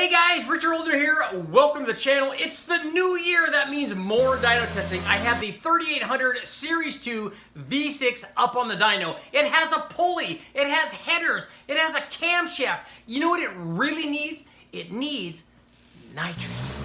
Hey guys, Richard Holder here. Welcome to the channel. It's the new year. That means more dyno testing. I have the 3800 Series 2 V6 up on the dyno. It has a pulley. It has headers. It has a camshaft. You know what it really needs? It needs nitrous.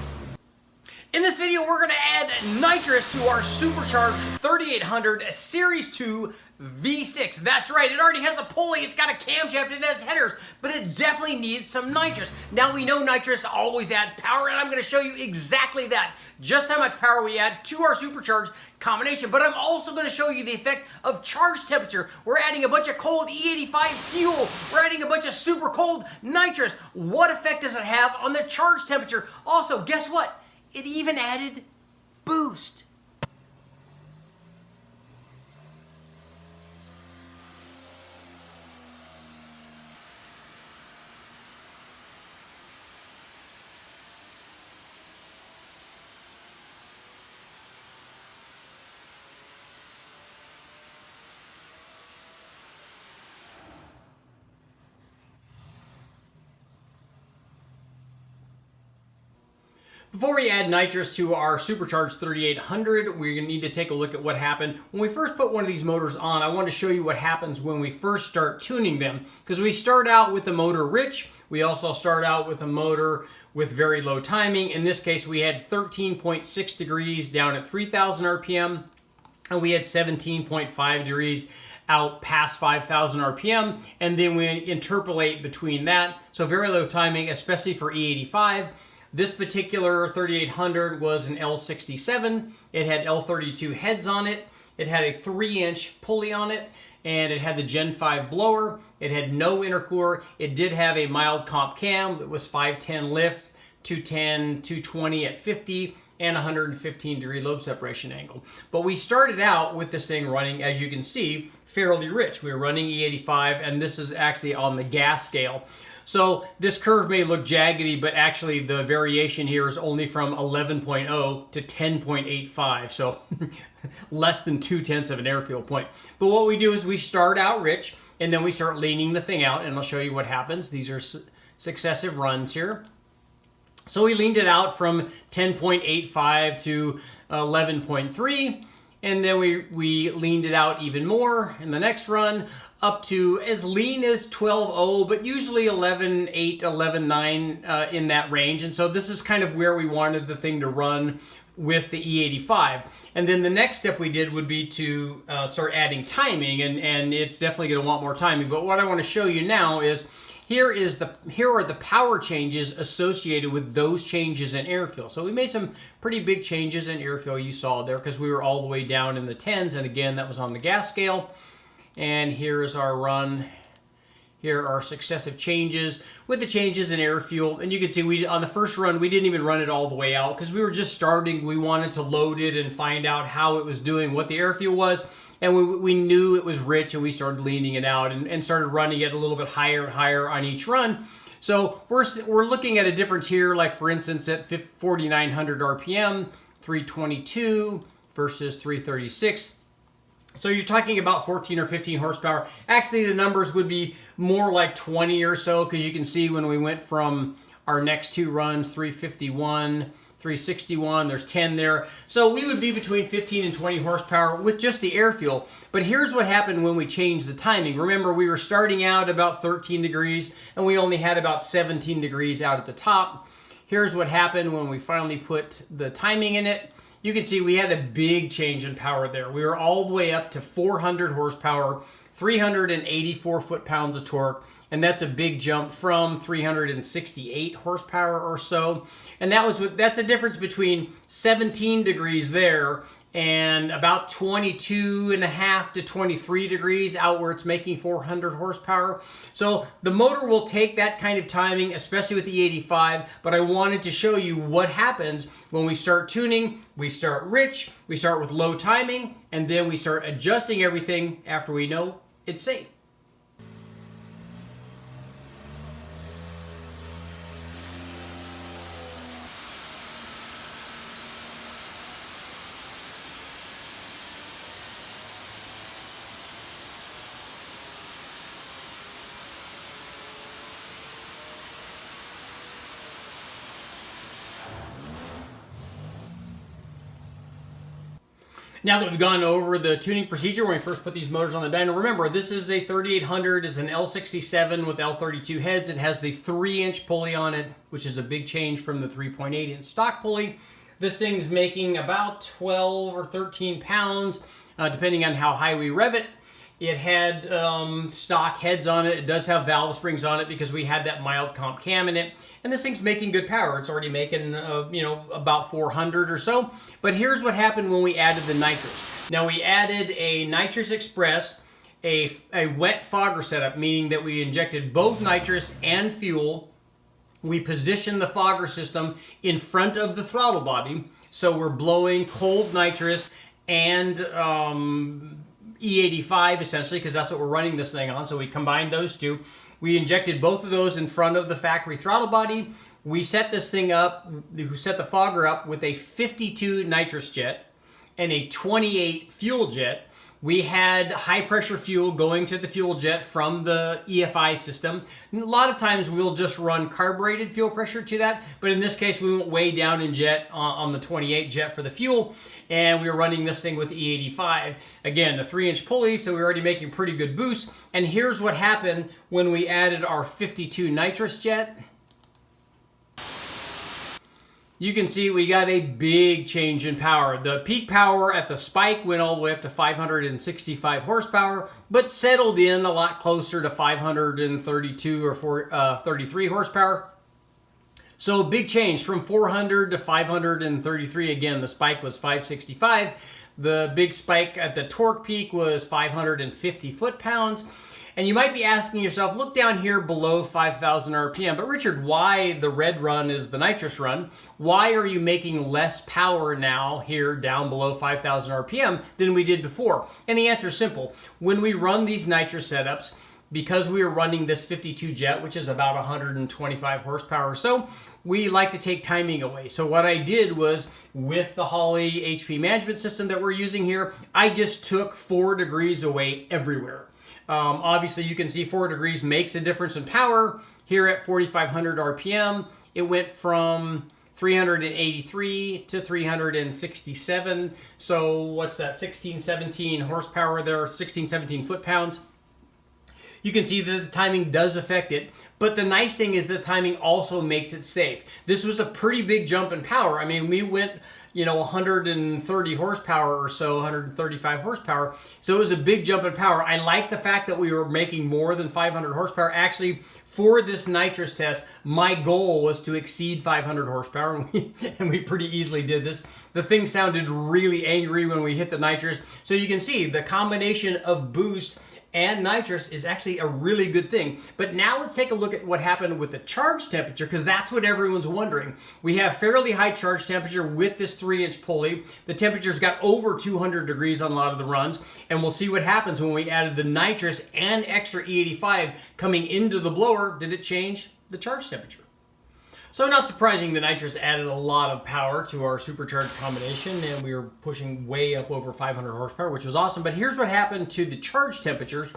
In this video, we're going to add nitrous to our Supercharged 3800 Series 2 V6. That's right, it already has a pulley, it's got a camshaft, it has headers, but it definitely needs some nitrous. Now we know nitrous always adds power, and I'm going to show you exactly that. Just how much power we add to our supercharged combination, but I'm also going to show you the effect of charge temperature. We're adding a bunch of cold E85 fuel, we're adding a bunch of super cold nitrous. What effect does it have on the charge temperature? Also, guess what? It even added boost. Before we add nitrous to our Supercharged 3800, we're going to need to take a look at what happened. When we first put one of these motors on, I want to show you what happens when we first start tuning them. Because we start out with the motor rich, we also start out with a motor with very low timing. In this case, we had 13.6 degrees down at 3000 RPM, and we had 17.5 degrees out past 5,000 RPM, and then we interpolate between that. So very low timing, especially for E85. This particular 3800 was an L67. It had L32 heads on it. It had a 3-inch pulley on it, and it had the Gen 5 blower. It had no intercooler. It did have a mild comp cam. It was 510 lift, 210, 220 at 50, and 115 degree lobe separation angle. But we started out with this thing running, as you can see, fairly rich. We were running E85, and this is actually on the gas scale. So this curve may look jaggedy, but actually the variation here is only from 11.0 to 10.85, so less than 0.2 of an airfield point. But what we do is we start out rich, and then we start leaning the thing out, and I'll show you what happens. These are successive runs here. So we leaned it out from 10.85 to 11.3, and then we leaned it out even more in the next run, up to as lean as 12.0, but usually 11.8, 11.9 in that range. And so this is kind of where we wanted the thing to run with the E85. And then the next step we did would be to start adding timing, and it's definitely going to want more timing. But what I want to show you now is here are the power changes associated with those changes in airfill. So we made some pretty big changes in airfill, you saw there, because we were all the way down in the 10s, and again, that was on the gas scale. And here's our run. Here are successive changes with the changes in air fuel. And you can see on the first run, we didn't even run it all the way out because we were just starting. We wanted to load it and find out how it was doing, what the air fuel was. And we knew it was rich, and we started leaning it out and started running it a little bit higher and higher on each run. So we're looking at a difference here, like for instance at 4,900 RPM, 322 versus 336. So you're talking about 14 or 15 horsepower. Actually, the numbers would be more like 20 or so, because you can see when we went from our next two runs, 351, 361, there's 10 there. So we would be between 15 and 20 horsepower with just the air fuel. But here's what happened when we changed the timing. Remember, we were starting out about 13 degrees, and we only had about 17 degrees out at the top. Here's what happened when we finally put the timing in it. You can see we had a big change in power there. We were all the way up to 400 horsepower, 384 foot-pounds of torque, and that's a big jump from 368 horsepower or so. And that's a difference between 17 degrees there and about 22.5 to 23 degrees out where it's making 400 horsepower. So the motor will take that kind of timing, especially with the E85, but I wanted to show you what happens when we start tuning. We start rich, we start with low timing, and then we start adjusting everything after we know it's safe. Now that we've gone over the tuning procedure when we first put these motors on the dyno, remember this is a 3800, it's an L67 with L32 heads. It has the 3-inch pulley on it, which is a big change from the 3.8-inch stock pulley. This thing's making about 12 or 13 pounds, depending on how high we rev it. It had stock heads on it. It does have valve springs on it because we had that mild comp cam in it. And this thing's making good power. It's already making, you know, about 400 or so. But here's what happened when we added the nitrous. Now we added a Nitrous-Express, a wet fogger setup, meaning that we injected both nitrous and fuel. We positioned the fogger system in front of the throttle body. So we're blowing cold nitrous and E85 essentially, because that's what we're running this thing on. So we combined those two. We injected both of those in front of the factory throttle body. We set this thing up, we set the fogger up with a 52 nitrous jet and a 28 fuel jet. We had high pressure fuel going to the fuel jet from the EFI system. And a lot of times we'll just run carbureted fuel pressure to that, but in this case we went way down in jet on the 28 jet for the fuel, and we were running this thing with E85. Again, the 3-inch pulley, so we were already making pretty good boost. And here's what happened when we added our 52 nitrous jet. You can see we got a big change in power. The peak power at the spike went all the way up to 565 horsepower, but settled in a lot closer to 532 or 33 horsepower. So a big change from 400 to 533. Again, the spike was 565. The big spike at the torque peak was 550 foot-pounds. And you might be asking yourself, look down here below 5,000 RPM, but Richard, why the red run is the nitrous run? Why are you making less power now here down below 5,000 RPM than we did before? And the answer is simple. When we run these nitrous setups, because we are running this 52 jet, which is about 125 horsepower or so, we like to take timing away. So what I did was, with the Holley HP management system that we're using here, I just took 4 degrees away everywhere. Obviously, you can see 4 degrees makes a difference in power. Here at 4,500 RPM, it went from 383 to 367. So what's that? 16, 17 horsepower there, 16, 17 foot-pounds. You can see that the timing does affect it, but the nice thing is the timing also makes it safe. This was a pretty big jump in power. I mean, we went, you know, 130 horsepower or so, 135 horsepower. So it was a big jump in power. I like the fact that we were making more than 500 horsepower. Actually, for this nitrous test, my goal was to exceed 500 horsepower, and we pretty easily did this. The thing sounded really angry when we hit the nitrous. So you can see the combination of boost and nitrous is actually a really good thing. But now let's take a look at what happened with the charge temperature, because that's what everyone's wondering. We have fairly high charge temperature with this 3-inch pulley. The temperature's got over 200 degrees on a lot of the runs, and we'll see what happens when we added the nitrous and extra E85 coming into the blower. Did it change the charge temperature? So not surprising, the nitrous added a lot of power to our supercharged combination, and we were pushing way up over 500 horsepower, which was awesome. But here's what happened to the charge temperatures.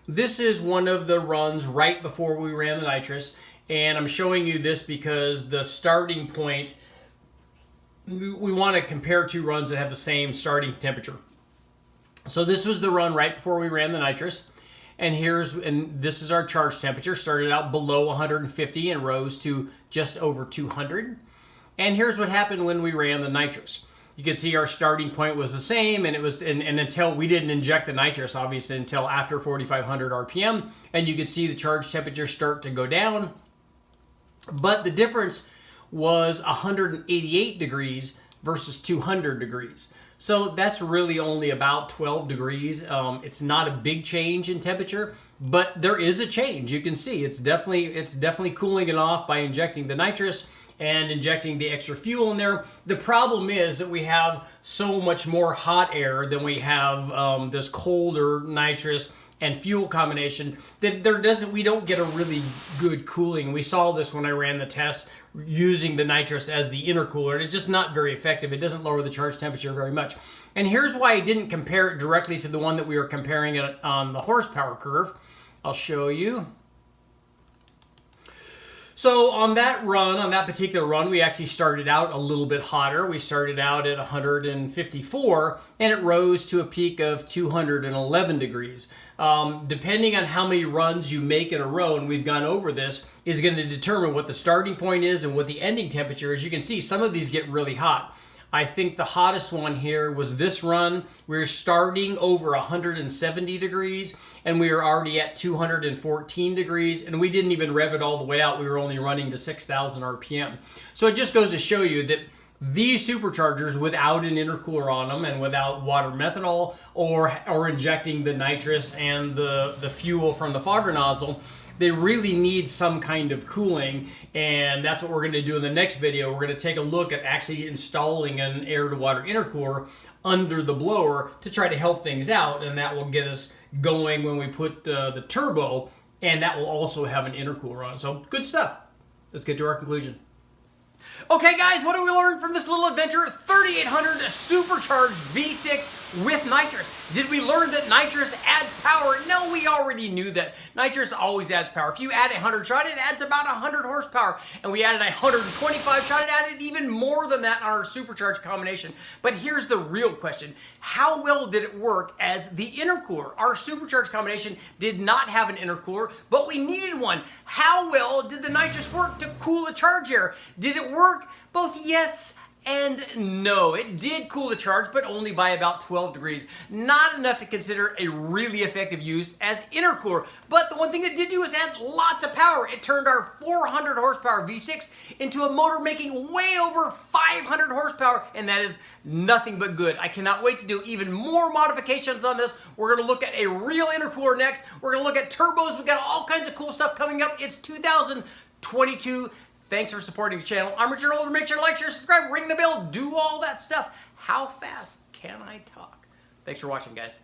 This is one of the runs right before we ran the nitrous, and I'm showing you this because the starting point, we want to compare 2 runs that have the same starting temperature. So this was the run right before we ran the nitrous. And this is our charge temperature. Started out below 150 and rose to just over 200. And here's what happened when we ran the nitrous. You can see our starting point was the same, and it was and until we didn't inject the nitrous, obviously, until after 4,500 RPM, and you could see the charge temperature start to go down. But the difference was 188 degrees versus 200 degrees. So that's really only about 12 degrees. It's not a big change in temperature, but there is a change. You can see it's definitely cooling it off by injecting the nitrous and injecting the extra fuel in there. The problem is that we have so much more hot air than we have this colder nitrous and fuel combination that we don't get a really good cooling. We saw this when I ran the test using the nitrous as the intercooler, and it's just not very effective. It doesn't lower the charge temperature very much. And here's why I didn't compare it directly to the one that we were comparing it on the horsepower curve. I'll show you. So on that run, on that particular run, we actually started out a little bit hotter. We started out at 154 and it rose to a peak of 211 degrees. Depending on how many runs you make in a row, and we've gone over this, is going to determine what the starting point is and what the ending temperature is. You can see some of these get really hot. I think the hottest one here was this run. We're starting over 170 degrees and we were already at 214 degrees and we didn't even rev it all the way out. We were only running to 6,000 RPM. So it just goes to show you that these superchargers without an intercooler on them and without water methanol or injecting the nitrous and the fuel from the fogger nozzle, they really need some kind of cooling, and that's what we're going to do in the next video. We're going to take a look at actually installing an air-to-water intercooler under the blower to try to help things out, and that will get us going when we put the turbo, and that will also have an intercooler on. So good stuff. Let's get to our conclusion. Okay guys, what did we learn from this little adventure? 3800 supercharged V6 with nitrous. Did we learn that nitrous adds power? No, we already knew that. Nitrous always adds power. If you add 100 shot, it adds about 100 horsepower. And we added 125 shot, it added even more than that on our supercharged combination. But here's the real question. How well did it work as the intercooler? Our supercharged combination did not have an intercooler, but we needed one. How well did the nitrous work to cool the charge air? Did it work? Both yes and no. It did cool the charge, but only by about 12 degrees. Not enough to consider a really effective use as intercooler. But the one thing it did do is add lots of power. It turned our 400 horsepower V6 into a motor making way over 500 horsepower, and that is nothing but good. I cannot wait to do even more modifications on this. We're going to look at a real intercooler next. We're going to look at turbos. We've got all kinds of cool stuff coming up. It's 2022. Thanks for supporting the channel. I'm Richard Older. Make sure to like, share, subscribe, ring the bell, do all that stuff. How fast can I talk? Thanks for watching, guys.